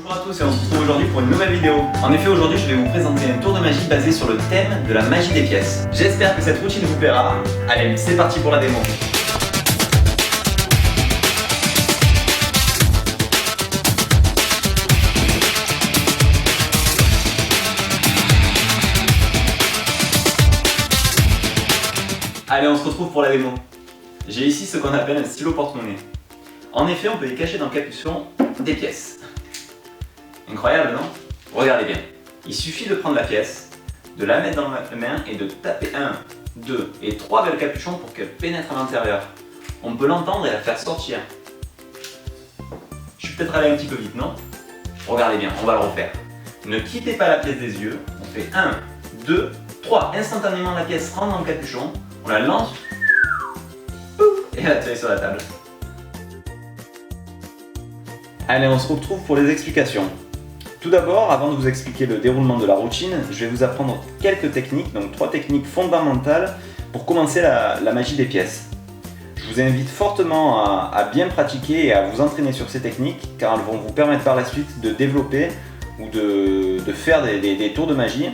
Bonjour à tous et on se retrouve aujourd'hui pour une nouvelle vidéo. En effet, aujourd'hui je vais vous présenter un tour de magie basé sur le thème de la magie des pièces. J'espère que cette routine vous plaira. Allez, c'est parti pour la démo. Allez, on se retrouve pour la démo. J'ai ici ce qu'on appelle un stylo porte-monnaie. En effet, on peut y cacher dans le capuchon des pièces. Incroyable, non? Regardez bien. Il suffit de prendre la pièce, de la mettre dans la main et de taper 1, 2 et 3 vers le capuchon pour qu'elle pénètre à l'intérieur. On peut l'entendre et la faire sortir. Je suis peut-être allé un petit peu vite, non? Regardez bien, on va le refaire. Ne quittez pas la pièce des yeux. On fait 1, 2, 3. Instantanément, la pièce rentre dans le capuchon. On la lance. Et elle atterrit sur la table. Allez, on se retrouve pour les explications. Tout d'abord, avant de vous expliquer le déroulement de la routine, je vais vous apprendre quelques techniques, donc 3 techniques fondamentales pour commencer la magie des pièces. Je vous invite fortement à bien pratiquer et à vous entraîner sur ces techniques car elles vont vous permettre par la suite de développer ou de faire des tours de magie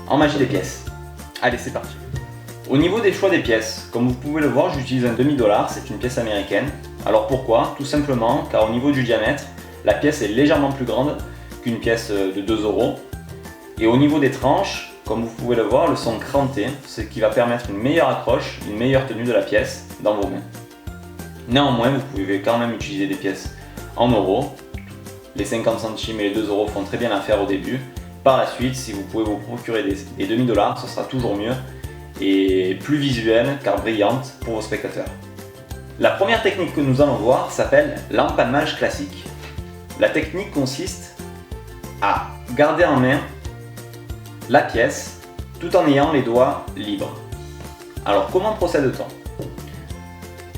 en magie des pièces. Allez, c'est parti. Au niveau des choix des pièces, comme vous pouvez le voir, j'utilise un demi-dollar, c'est une pièce américaine. Alors pourquoi? Tout simplement car au niveau du diamètre, la pièce est légèrement plus grande qu'une pièce de 2 €. Et au niveau des tranches, comme vous pouvez le voir, elles sont crantées, ce qui va permettre une meilleure accroche, une meilleure tenue de la pièce dans vos mains. Néanmoins, vous pouvez quand même utiliser des pièces en euros. Les 50 centimes et les 2 € font très bien l'affaire au début. Par la suite, si vous pouvez vous procurer des demi-dollars, ce sera toujours mieux et plus visuelle car brillante pour vos spectateurs. La première technique que nous allons voir s'appelle l'empalmage classique. La technique consiste à garder en main la pièce tout en ayant les doigts libres. Alors comment procède-t-on?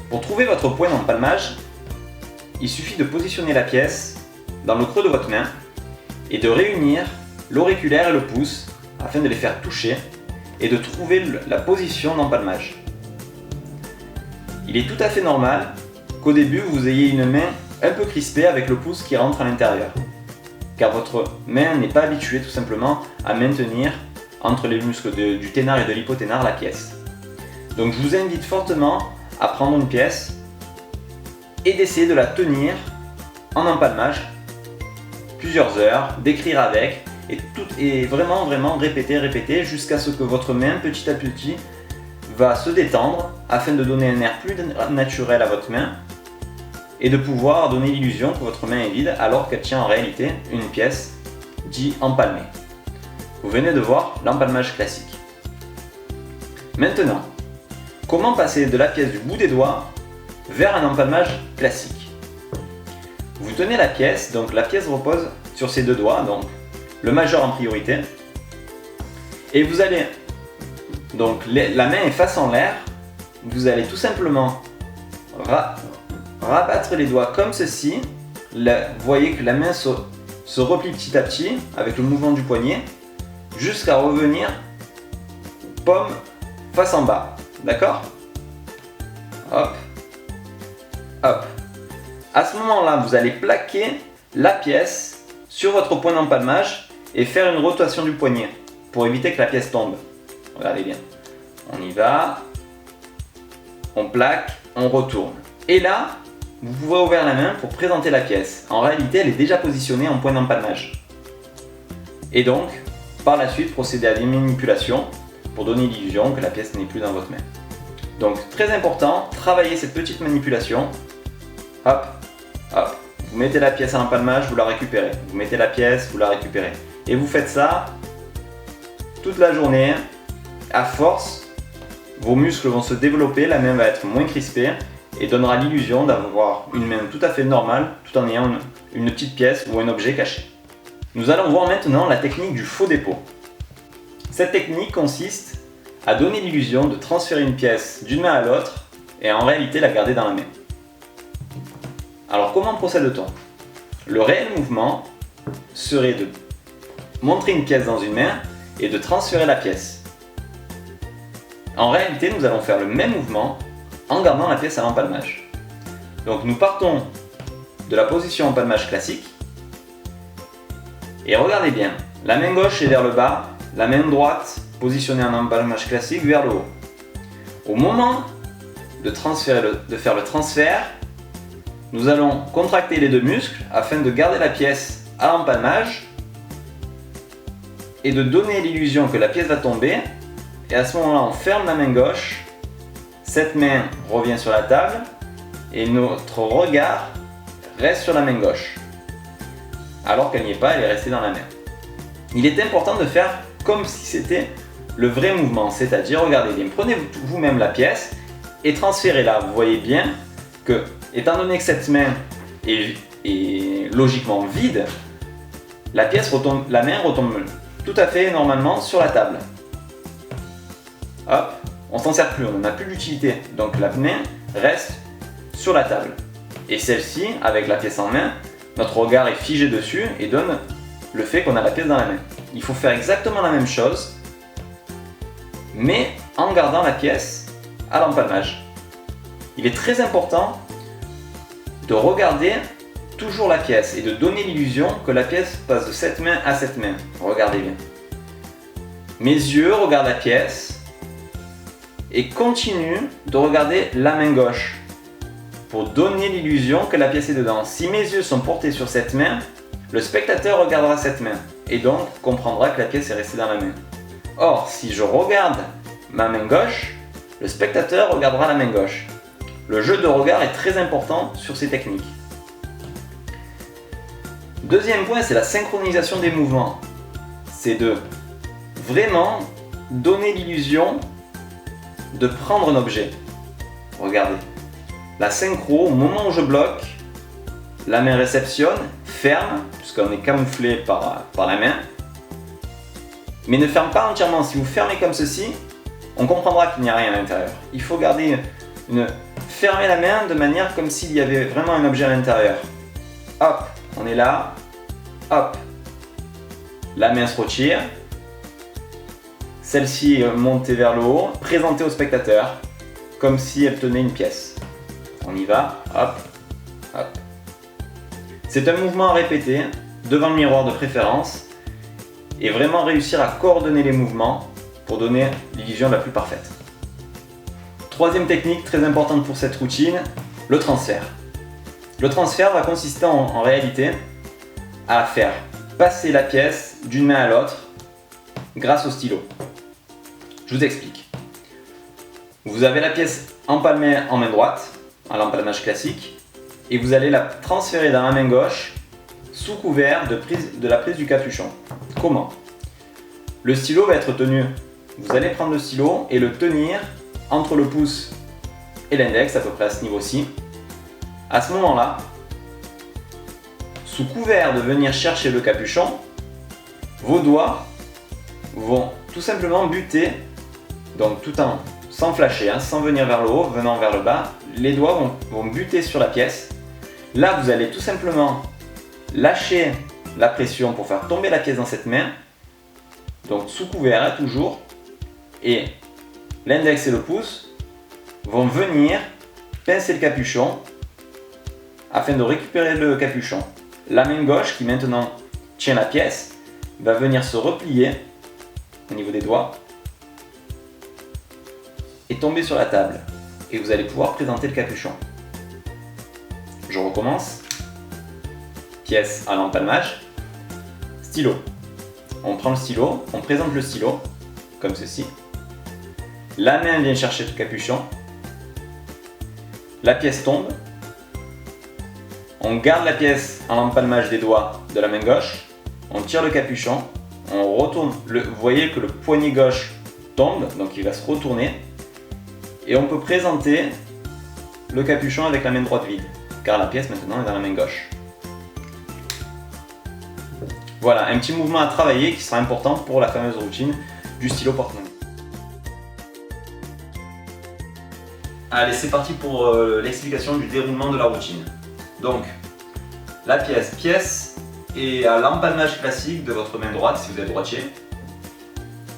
Pour trouver votre point d'empalmage, il suffit de positionner la pièce dans le creux de votre main et de réunir l'auriculaire et le pouce afin de les faire toucher et de trouver la position d'empalmage. Il est tout à fait normal qu'au début vous ayez une main un peu crispée avec le pouce qui rentre à l'intérieur, car votre main n'est pas habituée tout simplement à maintenir entre les muscles du ténar et de l'hypoténar la pièce. Donc je vous invite fortement à prendre une pièce et d'essayer de la tenir en empalmage plusieurs heures, d'écrire avec et vraiment répéter jusqu'à ce que votre main petit à petit va se détendre afin de donner un air plus naturel à votre main et de pouvoir donner l'illusion que votre main est vide alors qu'elle tient en réalité une pièce dite empalmée. Vous venez de voir l'empalmage classique. Maintenant, comment passer de la pièce du bout des doigts vers un empalmage classique? Vous tenez la pièce, donc la pièce repose sur ses 2 doigts, donc le majeur en priorité, et vous allez, donc la main est face en l'air, vous allez tout simplement rabattre les doigts comme ceci. Vous voyez que la main se replie petit à petit avec le mouvement du poignet jusqu'à revenir paume face en bas, d'accord? Hop, hop. À ce moment-là, vous allez plaquer la pièce sur votre point d'empalmage et faire une rotation du poignet pour éviter que la pièce tombe. Regardez bien. On y va, on plaque, on retourne. Et là, vous pouvez ouvrir la main pour présenter la pièce. En réalité, elle est déjà positionnée en point d'empalmage. Et donc, par la suite, procédez à des manipulations pour donner l'illusion que la pièce n'est plus dans votre main. Donc, très important, travaillez cette petite manipulation. Hop, hop. Vous mettez la pièce à l'empalmage, vous la récupérez. Vous mettez la pièce, vous la récupérez. Et vous faites ça toute la journée. À force, vos muscles vont se développer, la main va être moins crispée et donnera l'illusion d'avoir une main tout à fait normale tout en ayant une petite pièce ou un objet caché. Nous allons voir maintenant la technique du faux dépôt. Cette technique consiste à donner l'illusion de transférer une pièce d'une main à l'autre et en réalité la garder dans la main. Alors comment procède-t-on? Le réel mouvement serait de montrer une pièce dans une main et de transférer la pièce. En réalité, nous allons faire le même mouvement en gardant la pièce à l'empalmage. Donc nous partons de la position empalmage classique Et regardez bien, la main gauche est vers le bas, la main droite positionnée en empalmage classique vers le haut. Au moment de faire le transfert, nous allons contracter les deux muscles afin de garder la pièce à l'empalmage et de donner l'illusion que la pièce va tomber. Et à ce moment-là, on ferme la main gauche, cette main revient sur la table et notre regard reste sur la main gauche. Alors qu'elle n'y est pas, elle est restée dans la main. Il est important de faire comme si c'était le vrai mouvement, c'est-à-dire, regardez bien, prenez vous-même la pièce et transférez-la. Vous voyez bien que, étant donné que cette main est logiquement vide, la main retombe tout à fait normalement sur la table. Hop, on s'en sert plus, on n'a plus d'utilité, donc la main reste sur la table. Et celle-ci, avec la pièce en main, notre regard est figé dessus et donne le fait qu'on a la pièce dans la main. Il faut faire exactement la même chose, mais en gardant la pièce à l'empalmage. Il est très important de regarder toujours la pièce et de donner l'illusion que la pièce passe de cette main à cette main. Regardez bien. Mes yeux regardent la pièce et continuent de regarder la main gauche pour donner l'illusion que la pièce est dedans. Si mes yeux sont portés sur cette main, le spectateur regardera cette main et donc comprendra que la pièce est restée dans la main. Or, si je regarde ma main gauche, le spectateur regardera la main gauche. Le jeu de regard est très important sur ces techniques. Deuxième point, c'est la synchronisation des mouvements. C'est de vraiment donner l'illusion de prendre un objet. Regardez. La synchro, au moment où je bloque, la main réceptionne, ferme, puisqu'on est camouflé par la main, mais ne ferme pas entièrement. Si vous fermez comme ceci, on comprendra qu'il n'y a rien à l'intérieur. Il faut fermer la main de manière comme s'il y avait vraiment un objet à l'intérieur. Hop, on est là, hop, la main se retire, celle-ci est montée vers le haut, présentée au spectateur, comme si elle tenait une pièce. On y va, hop, hop. C'est un mouvement à répéter, devant le miroir de préférence, et vraiment réussir à coordonner les mouvements pour donner l'illusion la plus parfaite. Troisième technique très importante pour cette routine, le transfert. Le transfert va consister en réalité à faire passer la pièce d'une main à l'autre grâce au stylo. Je vous explique. Vous avez la pièce empalmée en main droite, à l'empalmage classique, et vous allez la transférer dans la main gauche sous couvert de la prise du capuchon. Comment? Le stylo va être tenu. Vous allez prendre le stylo et le tenir entre le pouce et l'index, à peu près à ce niveau-ci. À ce moment-là, sous couvert de venir chercher le capuchon, vos doigts vont tout simplement buter, donc sans flasher, sans venir vers le haut, venant vers le bas, les doigts vont buter sur la pièce. Là, vous allez tout simplement lâcher la pression pour faire tomber la pièce dans cette main, donc sous couvert toujours, et l'index et le pouce vont venir pincer le capuchon afin de récupérer le capuchon. La main gauche, qui maintenant tient la pièce, va venir se replier au niveau des doigts et tomber sur la table. Et vous allez pouvoir présenter le capuchon. Je recommence. Pièce à l'empalmage. Stylo. On prend le stylo, on présente le stylo, comme ceci. La main vient chercher le capuchon. La pièce tombe. On garde la pièce à l'empalmage des doigts de la main gauche. On tire le capuchon. On retourne. Vous voyez que le poignet gauche tombe, donc il va se retourner. Et on peut présenter le capuchon avec la main droite vide, car la pièce maintenant est dans la main gauche. Voilà, un petit mouvement à travailler qui sera important pour la fameuse routine du stylo porte-monnaie. Allez, c'est parti pour l'explication du déroulement de la routine. Donc, la pièce est à l'empalmage classique de votre main droite si vous êtes droitier.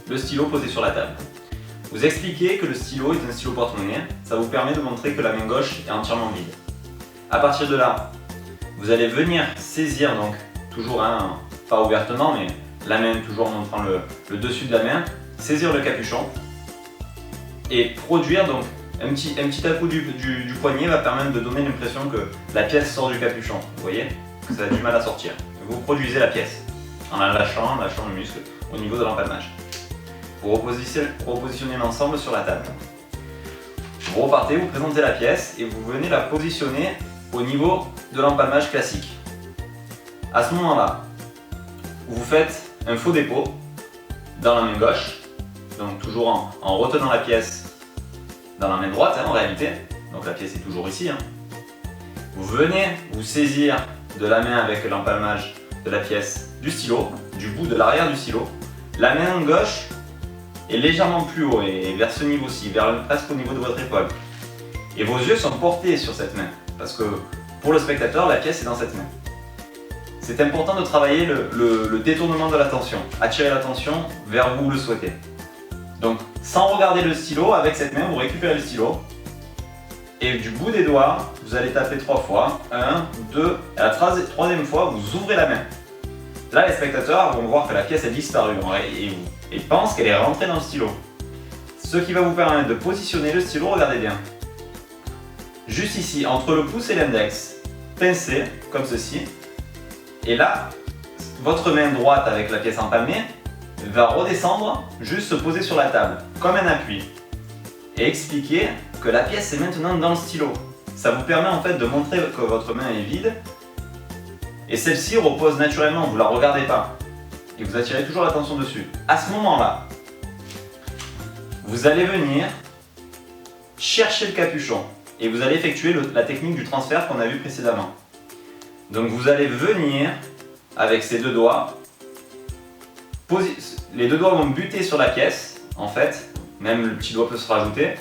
Le stylo posé sur la table. Vous expliquez que le stylo est un stylo porte-monnaie, ça vous permet de montrer que la main gauche est entièrement vide. À partir de là, vous allez venir saisir, donc toujours pas ouvertement, mais la main toujours en montrant le dessus de la main, saisir le capuchon et produire donc un petit à-coup du poignet va permettre de donner l'impression que la pièce sort du capuchon. Vous voyez que ça a du mal à sortir. Vous produisez la pièce en la lâchant le muscle au niveau de l'empalmage. Vous repositionnez l'ensemble sur la table. Vous repartez, vous présentez la pièce et vous venez la positionner au niveau de l'empalmage classique. À ce moment-là, vous faites un faux dépôt dans la main gauche, donc toujours en retenant la pièce dans la main droite en réalité, donc la pièce est toujours ici. Vous venez vous saisir de la main avec l'empalmage de la pièce du stylo, du bout de l'arrière du stylo. La main gauche est légèrement plus haut et vers ce niveau-ci, presque au niveau de votre épaule. Et vos yeux sont portés sur cette main, parce que pour le spectateur, la pièce est dans cette main. C'est important de travailler le détournement de l'attention, attirer l'attention vers où vous le souhaitez. Donc, sans regarder le stylo, avec cette main, vous récupérez le stylo et du bout des doigts, vous allez taper 3 fois. 1, 2, et à la troisième fois, vous ouvrez la main. Là, les spectateurs vont voir que la pièce a disparu et pensent qu'elle est rentrée dans le stylo. Ce qui va vous permettre de positionner le stylo, regardez bien. Juste ici, entre le pouce et l'index, pincez comme ceci. Et là, votre main droite avec la pièce empalmée va redescendre, juste se poser sur la table, comme un appui. Et expliquer que la pièce est maintenant dans le stylo. Ça vous permet en fait de montrer que votre main est vide. Et celle-ci repose naturellement, vous ne la regardez pas. Et vous attirez toujours l'attention dessus. À ce moment-là, vous allez venir chercher le capuchon. Et vous allez effectuer la technique du transfert qu'on a vu précédemment. Donc vous allez venir avec ces deux doigts, les deux doigts vont buter sur la pièce, en fait, même le petit doigt peut se rajouter,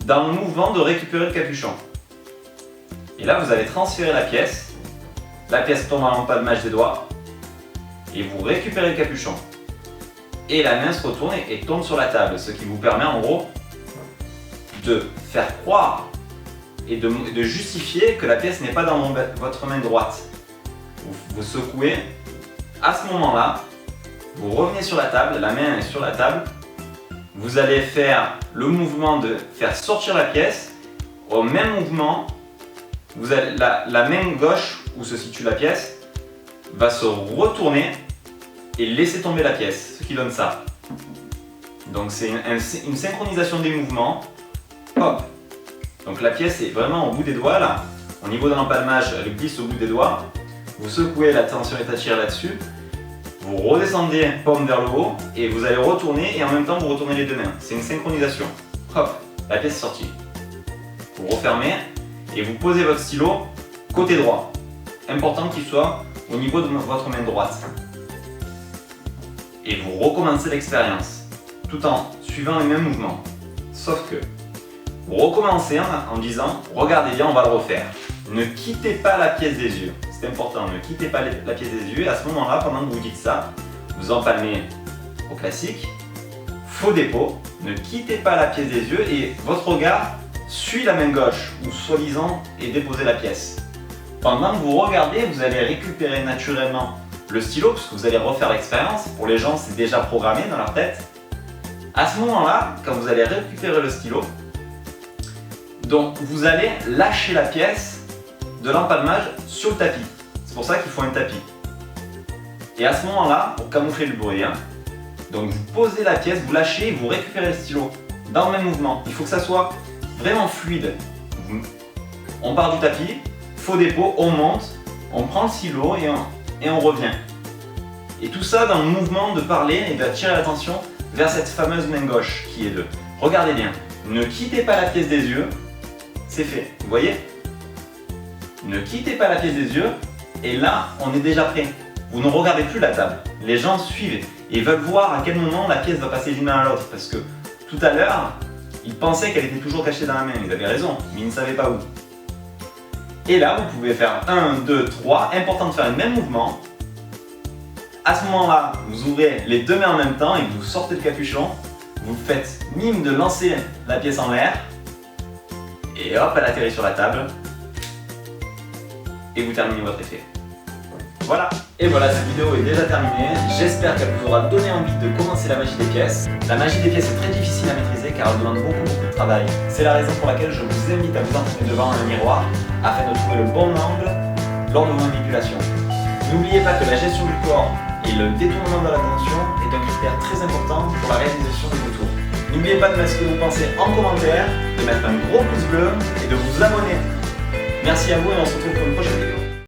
dans le mouvement de récupérer le capuchon. Et là vous allez transférer la pièce tombe à l'empalmage des doigts, et vous récupérez le capuchon. Et la main se retourne et tombe sur la table, ce qui vous permet en gros de faire croire et de justifier que la pièce n'est pas dans votre main droite. Vous secouez, à ce moment-là, vous revenez sur la table, la main est sur la table, vous allez faire le mouvement de faire sortir la pièce, au même mouvement, vous allez, la main gauche où se situe la pièce va se retourner et laisser tomber la pièce, ce qui donne ça. Donc c'est une synchronisation des mouvements, hop. Donc la pièce est vraiment au bout des doigts là, au niveau de l'empalmage, elle glisse au bout des doigts. Vous secouez, la tension est attirée là-dessus. Vous redescendez paume vers le haut et vous allez retourner et en même temps vous retournez les deux mains. C'est une synchronisation. Hop, la pièce est sortie. Vous refermez et vous posez votre stylo côté droit. Important qu'il soit au niveau de votre main droite. Et vous recommencez l'expérience tout en suivant les mêmes mouvements. Sauf que vous recommencez en disant, regardez bien, on va le refaire. Ne quittez pas la pièce des yeux. C'est important, ne quittez pas la pièce des yeux. Et à ce moment-là, pendant que vous dites ça, vous empalmez au classique, faux dépôt, ne quittez pas la pièce des yeux et votre regard suit la main gauche, ou soi-disant est déposé la pièce. Pendant que vous regardez, vous allez récupérer naturellement le stylo, puisque vous allez refaire l'expérience. Pour les gens, c'est déjà programmé dans leur tête. À ce moment-là, quand vous allez récupérer le stylo, donc vous allez lâcher la pièce de l'empalmage sur le tapis. C'est pour ça qu'il faut un tapis. Et à ce moment-là, pour camoufler le bruit, donc vous posez la pièce, vous lâchez et vous récupérez le stylo dans le même mouvement. Il faut que ça soit vraiment fluide. On part du tapis, faux dépôt, on monte, on prend le stylo et on revient. Et tout ça dans le mouvement de parler et d'attirer l'attention vers cette fameuse main gauche qui est 2. Regardez bien, ne quittez pas la pièce des yeux. C'est fait, vous voyez? Ne quittez pas la pièce des yeux et là, on est déjà prêt. Vous ne regardez plus la table. Les gens suivent et veulent voir à quel moment la pièce va passer d'une main à l'autre parce que tout à l'heure, ils pensaient qu'elle était toujours cachée dans la main. Ils avaient raison, mais ils ne savaient pas où. Et là, vous pouvez faire 1, 2, 3. Important de faire le même mouvement. À ce moment-là, vous ouvrez les deux mains en même temps et vous sortez le capuchon. Vous faites mime de lancer la pièce en l'air. Et hop, elle atterrit sur la table. Et vous terminez votre effet. Voilà, et voilà, cette vidéo est déjà terminée. J'espère qu'elle vous aura donné envie de commencer la magie des pièces. La magie des pièces est très difficile à maîtriser car elle demande beaucoup de travail. C'est la raison pour laquelle je vous invite à vous entraîner devant un miroir afin de trouver le bon angle lors de vos manipulations. N'oubliez pas que la gestion du corps et le détournement de l'attention est un critère très important pour la réalisation de vos tours. N'oubliez pas de mettre ce que vous pensez en commentaire, de mettre un gros pouce bleu et de vous abonner. Merci à vous et on se retrouve pour une prochaine vidéo.